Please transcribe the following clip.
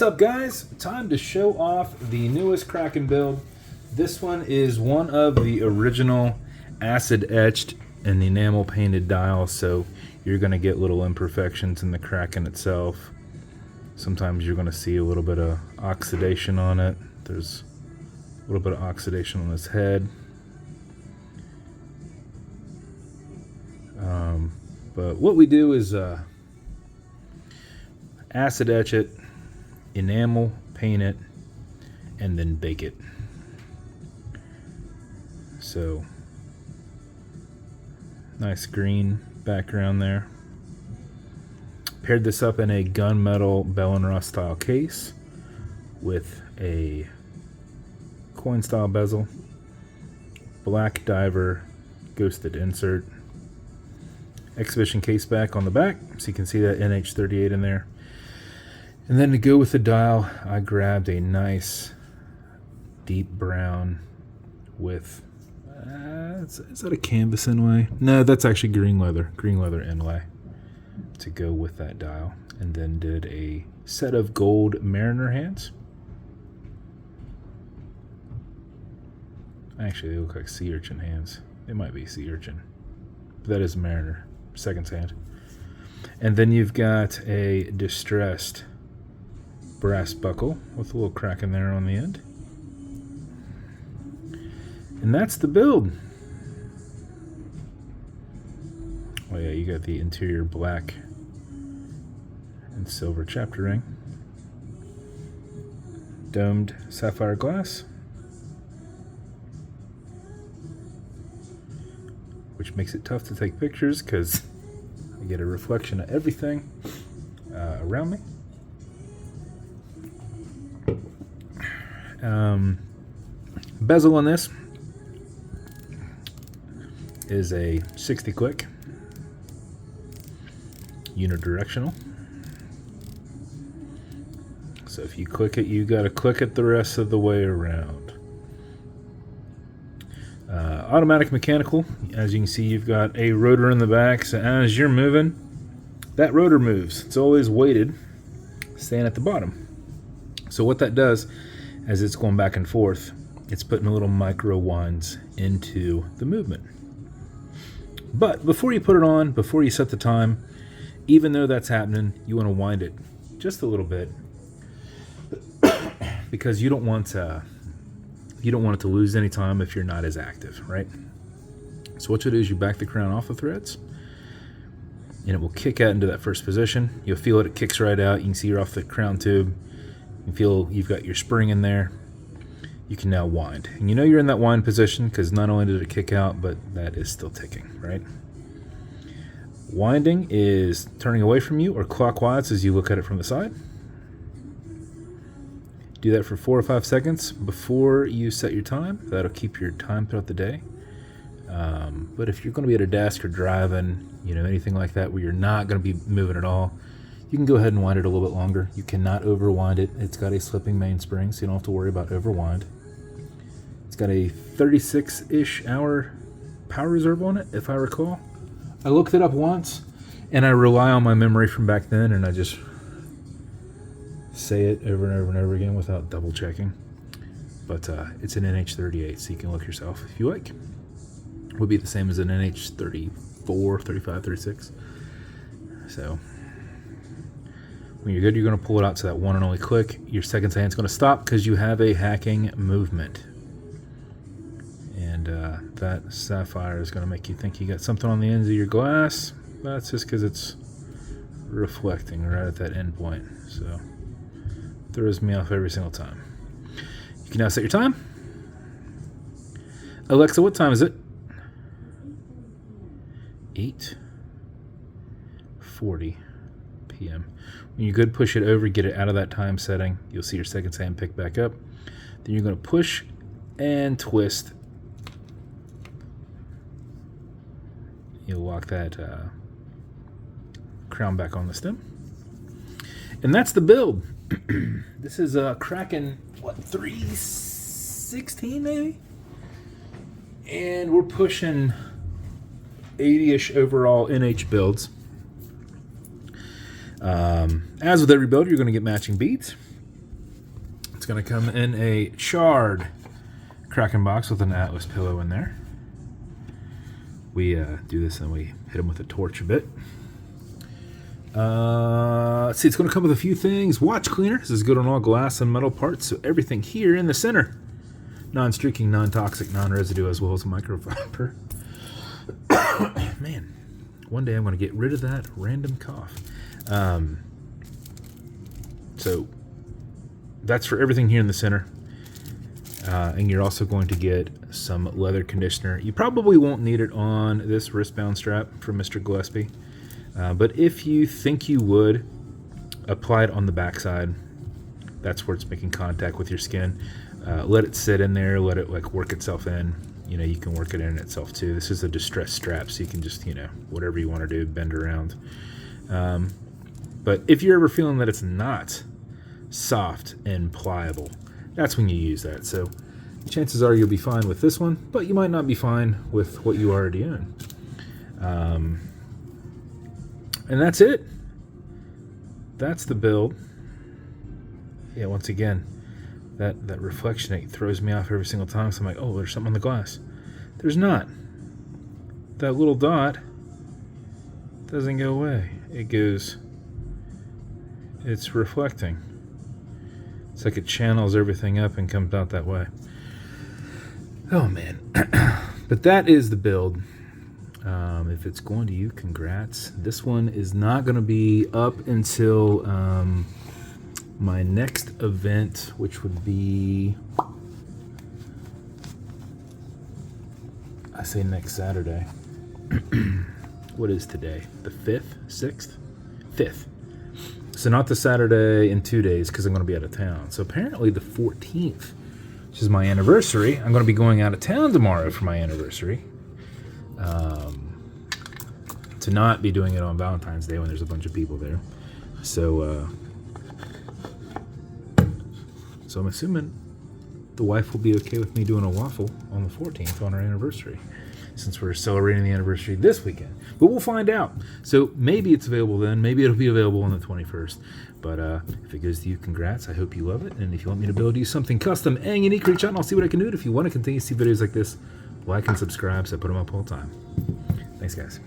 What's up, guys? Time to show off the newest Kraken build. This one is one of the original acid etched and enamel painted dials, so you're going to get little imperfections in the Kraken itself. Sometimes you're going to see a little bit of oxidation on it. There's a little bit of oxidation on his head. But what we do is acid etch it, enamel paint it, and then bake it. So nice green background there. Paired this up in a gunmetal bell and rust style case with a coin style bezel, black diver ghosted insert, exhibition caseback on the back, so you can see that NH38 in there. And then to go with the dial, I grabbed a nice deep brown with, is that a canvas inlay? No, that's actually green leather inlay to go with that dial. And then did a set of gold mariner hands. Actually, they look like sea urchin hands. They might be sea urchin, but that is mariner, second hand. And then you've got a distressed brass buckle with a little crack in there on the end. And that's the build. Oh yeah, you got the interior black and silver chapter ring. Domed sapphire glass, which makes it tough to take pictures because I get a reflection of everything around me. Bezel on this is a 60 click unidirectional. So if you click it, you got to click it the rest of the way around. Automatic mechanical. As you can see, you've got a rotor in the back, so as you're moving, that rotor moves. It's always weighted, staying at the bottom. So what that does, as it's going back and forth, it's putting little micro winds into the movement. But before you put it on, before you set the time, even though that's happening, you want to wind it just a little bit because you don't want it to lose any time if you're not as active, right? So what you do is you back the crown off the threads, and it will kick out into that first position. You'll feel it kicks right out. You can see you're off the crown tube. You feel you've got your spring in there. You can now wind. And you know you're in that wind position because not only did it kick out, but that is still ticking, right? Winding is turning away from you or clockwise as you look at it from the side. Do that for 4 or 5 seconds before you set your time. That'll keep your time throughout the day. But if you're going to be at a desk or driving, anything like that where you're not going to be moving at all, you can go ahead and wind it a little bit longer. You cannot overwind it. It's got a slipping mainspring, so you don't have to worry about overwind. It's got a 36-ish hour power reserve on it, if I recall. I looked it up once, and I rely on my memory from back then, and I just say it over and over and over again without double checking. But it's an NH38, so you can look yourself if you like. It would be the same as an NH34, 35, 36. So when you're good, you're going to pull it out to that one and only click. Your second hand's going to stop because you have a hacking movement. And that sapphire is going to make you think you got something on the ends of your glass. That's just because it's reflecting right at that end point. So throws me off every single time. You can now set your time. Alexa, what time is it? 8:40 p.m. When you're good, push it over, get it out of that time setting. You'll see your second hand pick back up. Then you're going to push and twist. You'll lock that crown back on the stem. And that's the build. This is a Kraken, 316 maybe? And we're pushing 80-ish overall NH builds. As with every build, you're going to get matching beads. It's going to come in a charred Kraken box with an Atlas pillow in there. We do this and we hit them with a torch a bit. Let's see, it's going to come with a few things. Watch cleaner. This is good on all glass and metal parts, so everything here in the center. Non-streaking, non-toxic, non-residue, as well as a microfiber. Man, one day I'm going to get rid of that random cough. So that's for everything here in the center. And you're also going to get some leather conditioner. You probably won't need it on this wristband strap from Mr. Gillespie. But if you think you would, apply it on the backside. That's where it's making contact with your skin. Let it sit in there, let it like work itself in. You know, you can work it in itself too. This is a distressed strap, so you can just, you know, whatever you want to do, bend around. But if you're ever feeling that it's not soft and pliable, that's when you use that. So chances are you'll be fine with this one, but you might not be fine with what you already own. And that's it. That's the build. Yeah, once again, that reflection, it throws me off every single time. So I'm like, oh, there's something on the glass. There's not. That little dot doesn't go away. It goes, it's reflecting. It's like it channels everything up and comes out that way. Oh, man. But that is the build. If it's going to you, congrats. This one is not going to be up until my next event, which would be, I say next Saturday. What is today? The 5th? 6th? 5th. So not the Saturday in 2 days, because I'm going to be out of town. So apparently the 14th, which is my anniversary. I'm going to be going out of town tomorrow for my anniversary. To not be doing it on Valentine's Day when there's a bunch of people there. So I'm assuming the wife will be okay with me doing a waffle on the 14th on our anniversary, since we're celebrating the anniversary this weekend. But we'll find out. So maybe it's available then. Maybe it'll be available on the 21st. But if it goes to you, congrats. I hope you love it. And if you want me to build you something custom and unique, reach out and I'll see what I can do. And if you want to continue to see videos like this, like and subscribe, so I put them up all the time. Thanks, guys.